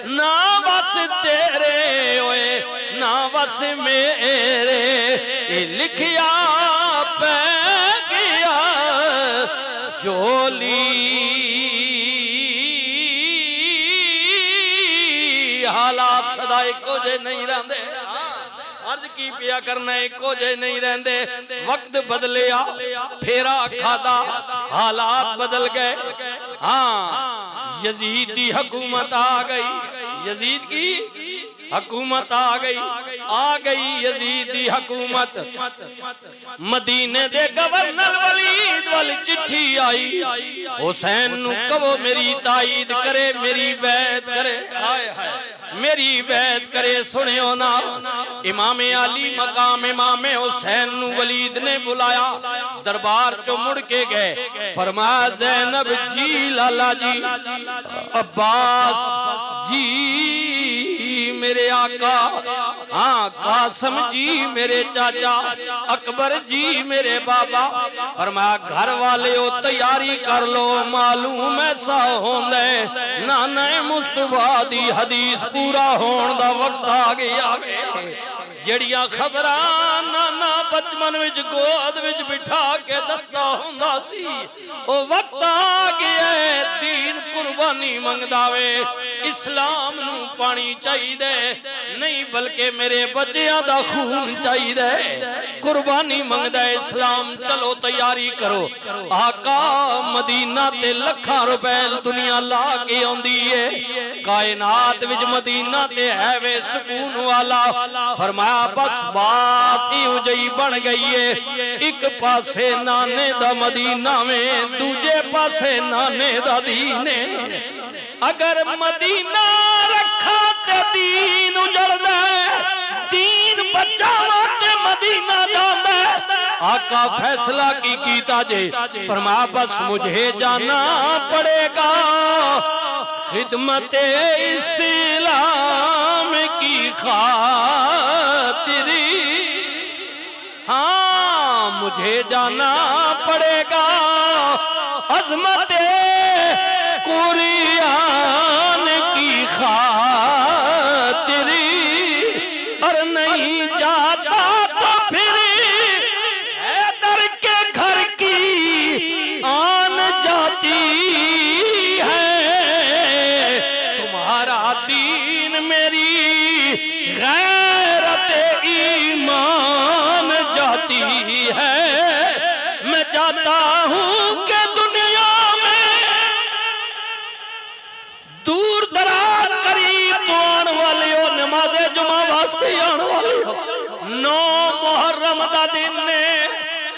ना बस तेरे ओए ना बस मेरे, ये लिखिया पै गया झोली। हालात सदा एको जे नहीं रहंदे, अर्ज की पिया करना एको जे नहीं रहंदे। वक्त बदलिया फेरा खादा हालात बदल गए। हाँ यजीद की हुकूमत आ गई, यजीद की हुकूमत आ गई यजीद की हुकूमत। मदीने दे गवर्नर वलीद वाली चिट्ठी आई, हुसैन नु कहो मेरी ताईद करे, मेरी बैत करे, हाय हाय मेरी बैत करे। सुनियो ना इमाम अली मकाम इमाम हुसैन नु वलीद ने बुलाया, दरबार चो मुड़ के गए। फरमाया ज़ैनब जी लाला जी, अब्बास जी मेरे आका, हाँ कासम जी मेरे चाचा, अकबर जी मेरे बाबा। फरमाया घर वाले हो तैयारी कर लो, मालूम ऐसा होंदा नाना मुस्तफा दी हदीस पूरा होने दा वक्त आ गया। जड़िया खबर नाना बचपन विच गोद विच बिठा के दसदा हुंदा सी, ओ वक्त आ गया दीन कुर्बानी मंगदा वे। इस्लाम नू पानी चाहिए नहीं बल्कि मेरे बच्चियां दा खून चाहिए, कुर्बानी मंगदा इस्लाम। चलो तैयारी करो। आका मदीना ते लाखां रुपए दुनिया ला के आंदी है, कायनात विच मदीना ते है वे सुकून वाला। फरमाया बस बात ही उजई बन गई है, एक पासे नाने दा मदीना में, दूजे पासे नाने दा दीन है। अगर मदीना रखा ते दीन उजड़दा, दीन बचावा ते मदीना जांदा। आका फैसला की कीता जे, फरमाया बस मुझे जाना पड़ेगा, खिदमत इस्लाम की खातिरी। हाँ मुझे जाना पड़ेगा, अजमत कुरान की खातिरी। और नहीं जाता तो फिर हैदर के घर की आन जाती है। तुम्हारा दीन मेरी गैरत ईमान जाती है। मैं जाता हूँ कि दुनिया में दूर दराज करीब तो आने वाले हो, नमाज़े जुमा वास्ते आने वाले हो। 9 मुहर्रम दा दिन ने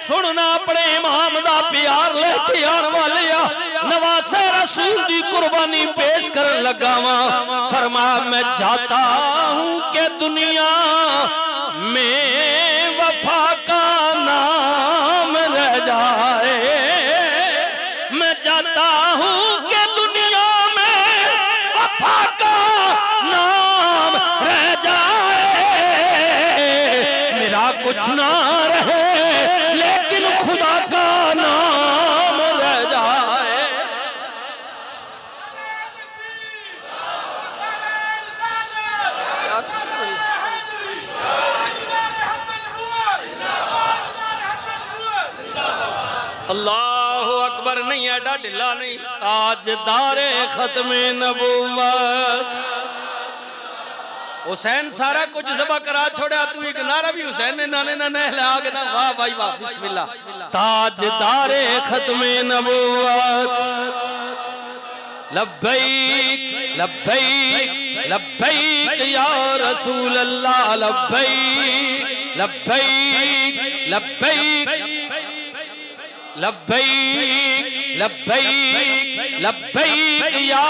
सुनना अपने इमाम दा प्यार लेके आने वाले आ, नवासे रसूल दी कुर्बानी पेश कर लगा वहां। फरमाया मैं जाता हूँ कि दुनिया में वफा का नाम रह जाए। मैं जाता हूँ कि दुनिया में वफा का नाम रह जाए। मेरा कुछ ना रहे लेकिन खुदा का नाम रह जाए। अल्लाह अकबर नहीं एडा ढिला नहीं। ताजदारे खत्मे नबूवत हुसैन सारा कुछ ज़बह करा छोड़ा, तू एक नारा भी हुसैन ने नाने ना नहला के ना। वाह भाई वाह बिस्मिल्लाह। ताजदारे खत्मे नबूवत लब्बैक लब्बैक लब्बैक या रसूल अल्लाह, लब्बैक लब्बैक लब्बैक लब्बैक लब्बैक लब्बैक या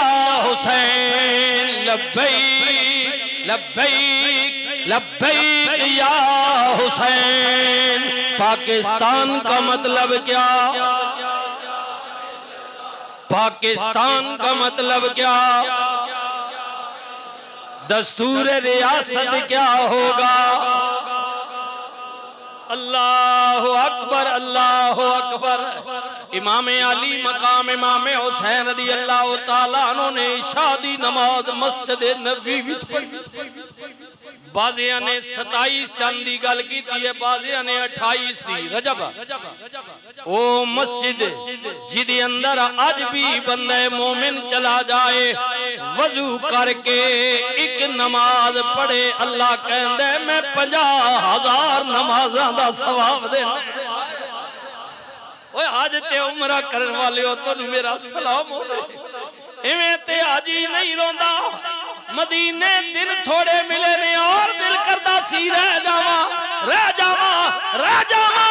हुसैन, लब्बैक लब्बैक लब्बैक या हुसैन। पाकिस्तान का मतलब क्या? पाकिस्तान का मतलब क्या? दस्तूर रियासत क्या होगा? अल्लाहु अकबर अल्लाहु अकबर। इमाम अली मकाम इमाम हुसैन रदी अल्लाह तआला अन्हु ने इशा दी नमाज मस्जिद नबी विच पढ़ी। बाजिया ने 27 चंद की गल की है, बाजिया ने 28 दी रजब। ओ मस्जिद जिदे अंदर अज भी बंदे मोमिन चला जाए वजू करके एक नमाज पढ़े, अल्लाह कहंदे मैं 50,000 नमाज़ां दा सवाब देना। ओए आज ते उमरा करन वाले हो तो मेरा सलाम हो। इवें ते आज ही नहीं रोंदा। मदीने दिन थोड़े मिले ने और दिल करदा सी रह जावा रह जावा रह जावा।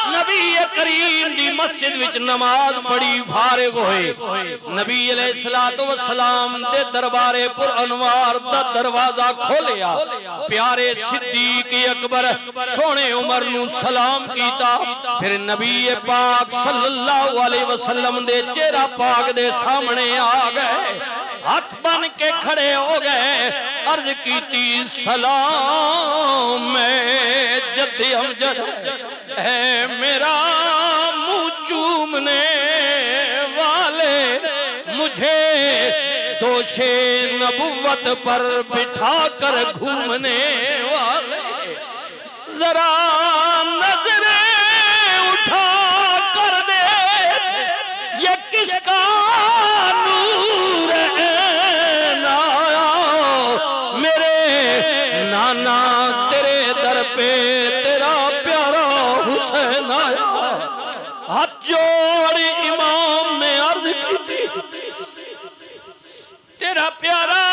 नबी करीम दी मस्जिद विच नमाज पढ़ी फारिग होए। नबी अलैहिस्सलातु वस्सलाम दे दरबारे पुर अनवार दा दरवाजा खोलिया। प्यारे सिद्दीक अकबर सोने उमर नु सलाम कीता। फिर नबी पाक सल्लल्लाहु अलैहि वसल्लम दे चेहरा पाक दे सामने आ गए, हाथ बन के खड़े हो गए। अर्ज कीती सलाम मैं जद्दे अमजद है मेरा मुंह चूमने वाले, मुझे दोषे नबुव्वत पर बिठा कर घूमने वाले, जरा नजरे उठा कर दे ये किसका नूर है नाया। मेरे नाना तेरे दर पे तेरा प्यारा हुसैन आया। हाथ जोड़ इमाम ने अर्ज की थी, तेरा प्यारा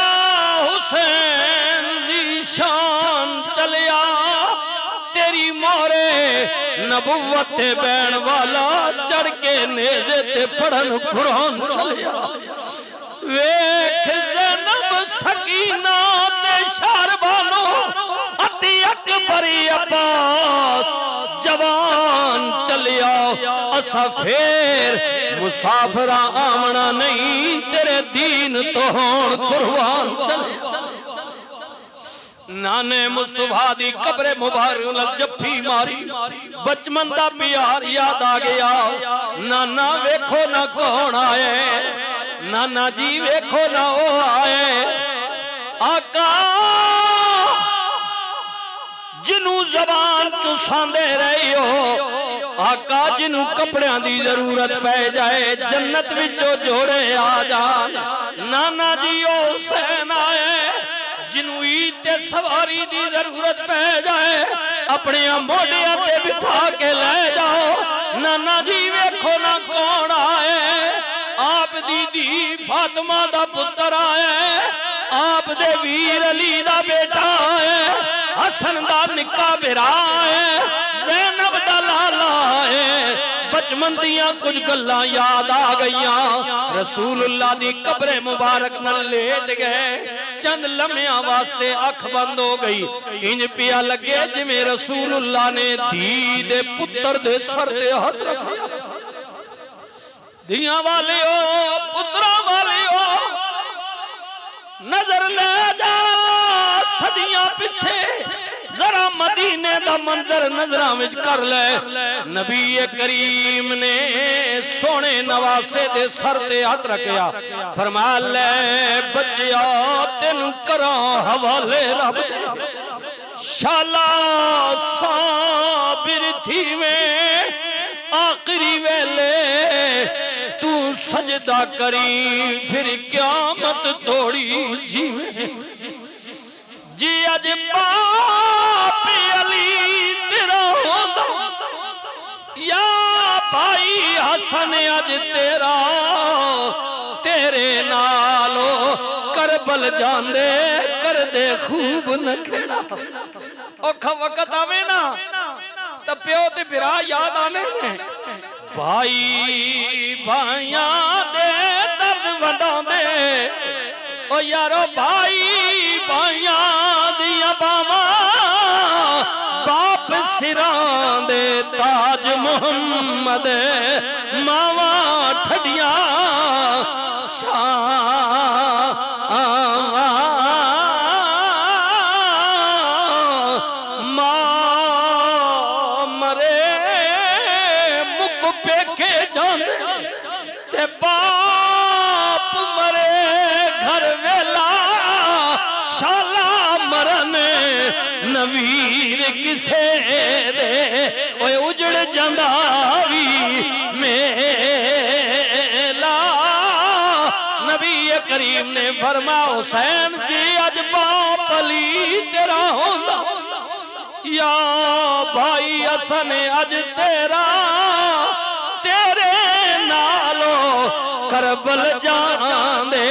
हुसैन दी शान चलिया, तेरी मोरे नबुव्वत बैण वाला चढ़ के नेज़े ते पढ़न कुरान चलिया। वेख ज़ैनब सकीना ते शारबानो अति अकबर अब्बास जवान चलिया। असा फिर मुसाफिरा आमना नहीं, तेरे दीन तो होण कुर्बान चलिया। नाने मुस्तफा दी कब्रे मुबारक नाल जफ्फी मारी, बचपन दा प्यार याद आ गया। नाना वेखो ना कौन आए, नाना जी वेखो ना ओ आए। आका जिनू जबान चुसांदे रही हो, आका जिनू कपड़ियां दी जरूरत पै जाए जन्नत विचों जोड़े आ जान। नाना जी ओ हुसैन आए जिनू ईद ते सवारी दी जरूरत पै जाए अपने मोढियां ते बिठा के ले जाओ। नाना जी वेखो ना कौन आए, आप दी धी फातिमा दा पुत्र आए, आप दे वीर अली दा बेटा है, हसन दा निक्का भरा है, ज़ैनब दा लाला है। बचपन दियां कुछ गल्लां याद आ गईयां। रसूलुल्लाह दी कब्रे मुबारक नाल लेट गए, चंद लम्हियां वास्ते अख बंद हो गई। इंज पिया लगे जिवें रसूलुल्लाह ने धी दे पुत्र दे सर ते हाथ रखा। धियां वाले हो पुत्रा वाले हो नजर ले जा सदियां पिछे, जरा मदीने दा मंजर नजरां विच कर ले। नबी करीम ने सोने नवासे दे सर ते हाथ रखया, फरमाया ले बच्चिया तेनू करां हवाले रब दे। शाला साबिर थी में आखिरी वेले तू सजदा करी फिर क़यामत तोड़ी जीवे। जी अज बाप अली तेरा होंदा या भाई हसन अज तेरा तेरे नालो करबल जांदे कर दे खूब नखेड़ा। औखा वक्त आवे ना तो प्यो ते बिरा याद आने भाई भाइयां दे दर्द वंडांदे। ओ यारो भाई भाइयां दियां बावां बाप सिरां दे ताज मुहम्मद मावा ठडियां वीर किसे दे ओए उजड़ जांदा वी मेला। नबी करीम ने फरमाया हुसैन जी अज बाप अली तेरा होंदा या भाई हसन अज तेरा तेरे नालो करबल जांदे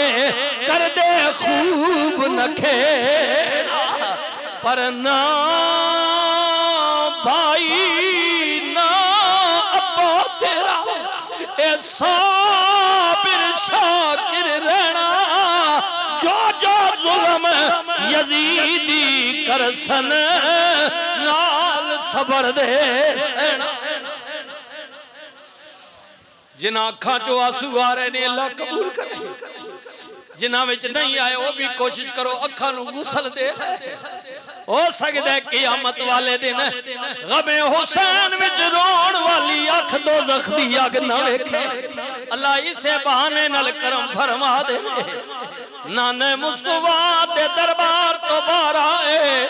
कर दे खूब नखे पर ना भाई ना अब्बा तेरा ए साबिर शाकिर रहना जो जो जुल्म यजीदी करसन नाल सबर दे सहना। जिन्हां अखां चो आंसू आ रहे ने अल्लाह कबूल करे, जिन्हां विच नहीं आए वो भी कोशिश करो अखां नूं गुसल दे। हो सकता है क़यामत वाले दिन गमे हुसैन विच रोण वाली अख दोज़ख दी अग ना वेखे। अल्लाह इसे बहाने नाल करम फरमा दे। नाने मुस्तफा दे दरबार तो बाहर आए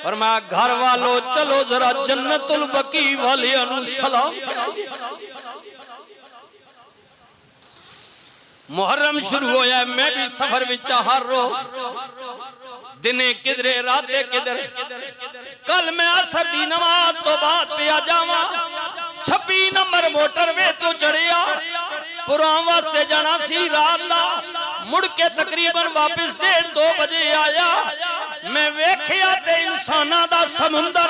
फरमाया घर वालों चलो जरा जन्नतुल बकी वालियां नूं सलाम। मुहर्रम शुरू होया मैं भी सफर विच हर रोज दिने किधरे राते किधरे। कल मैं असर दी नमाज तो बाद पिया जावा 26 नंबर मोटरवे तो चढ़िया पुरान वास्ते जाना सी रात दा मुड़ के तकरीबन वापस 1:30-2 बजे आया। मैं वेखिया ते इंसाना दा समुंदर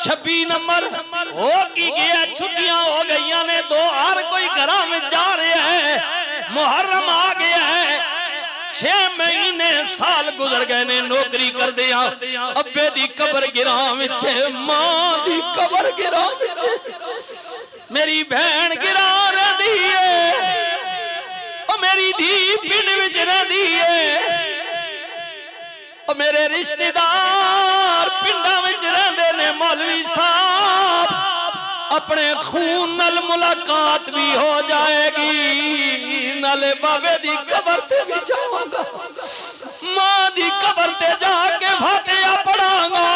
26 नंबर हो की गया। छुट्टियां हो गई ने दो हर कोई घरों में जा रहा है। मुहर्रम आ गया है 6 महीने साल गुजर गए ने नौकरी कर दिया। अब्बे दी कबर गिरां विच मां दी कबर गिरां विच मेरी बहन गिरां रही है ओ मेरी धी पिंड विच रही है ओ मेरे रिश्तेदार पिंडां विच रहंदे ने। मौलवी साहब अपने खून नाल मुलाकात भी हो जाएगी नाले बाबे दी कबर ते भी जावांगा मां दी कबर ते जाके फातिहा पढ़ांगा।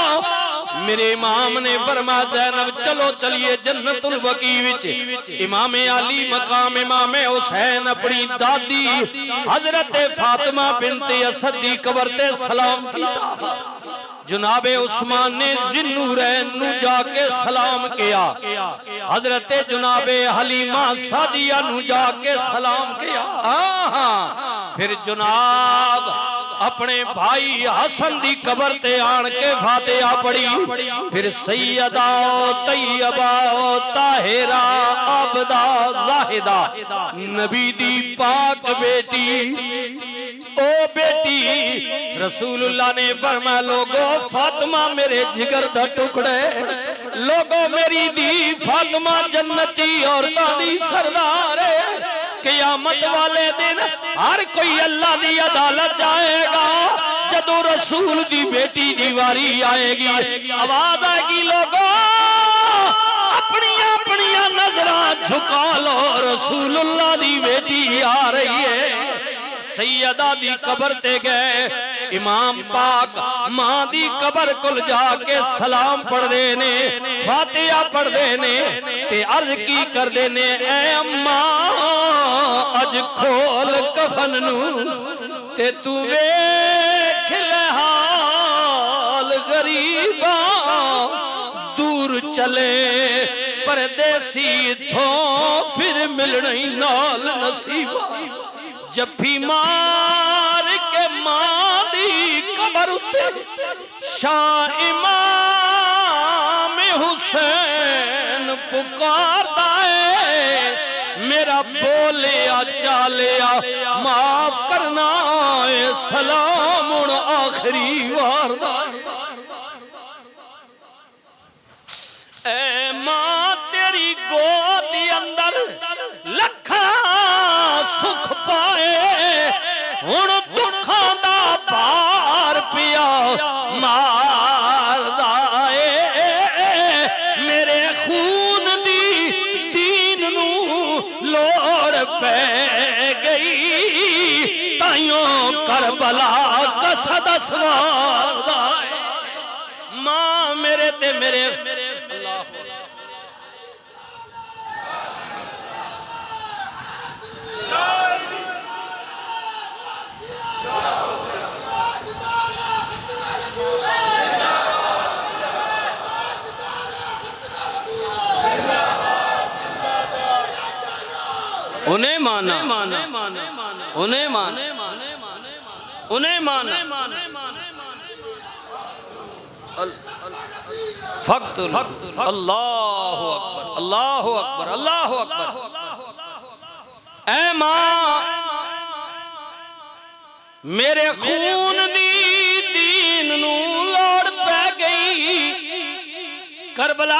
मेरे इमाम ने फरमाया ज़ैनब चलो चलिए जन्नतुल बकी विच। इमाम अली मकाम इमाम हुसैन अपनी दादी हजरत फातिमा बिनते असद दी कबर ते सलाम कीता। जनाबे उस्मान ने जिन्नूरैन नू जाके सलाम किया। हजरत जनाबे हलीमा सादिया नू जाके सलाम किया। फिर जनाब अपने भाई हसन दी कबर ते आन के फातिहा पढ़ी। फिर सैयदा तैयबा ताहिरा आबदा जाहिदा नबी दी पाक बेटी ओ बेटी रसूलुल्लाह ने फरमाया लोगो फातिमा मेरे जिगर दा टुकड़े लोगो मेरी दी फातिमा जन्नती औरतां दी सरदार है। क़यामत वाले दिन हर कोई अल्लाह दी अदालत जाएगा। जदों रसूल दी बेटी दी वारी आएगी आवाज आएगी लोगो अपनिया अपनिया नजरां झुका लो रसूलुल्लाह दी बेटी आ रही है। सैयदा दी कबर ते गए इमाम पाक मां दी कबर कोल जाके सलाम पढ़दे ने फातिहा पढ़दे ने ते अर्ज की करदे ने ऐ अम्मा अज खोल कफन नू ते तू वेख ले हाल गरीबा दूर चले परदेसी थो फिर मिलना ही नाल नसीबा। जफ्फी मार के मां दी कबर उते शाह इमाम हुसैन पुकारदा है मेरा बोलिया चालिया माफ करना है सलाम हुण आखिरी वार दा। ऐ मां तेरी गोद अंदर लखा सुख पाए हुण दुखां दा भार पिया मारदा ए मेरे खून दी दीन नू लोड़ पै गई ताइयों करबला का सदा सवारदा मां मेरे ते मेरे अल्लाह उन्हें माना उन्हें माना उन्हें माना फक्त अल्लाहु अकबर अल्लाहु अकबर अल्लाहु अकबर। ऐ मां मेरे खून दी दीन नू लोड़ पै गई करबला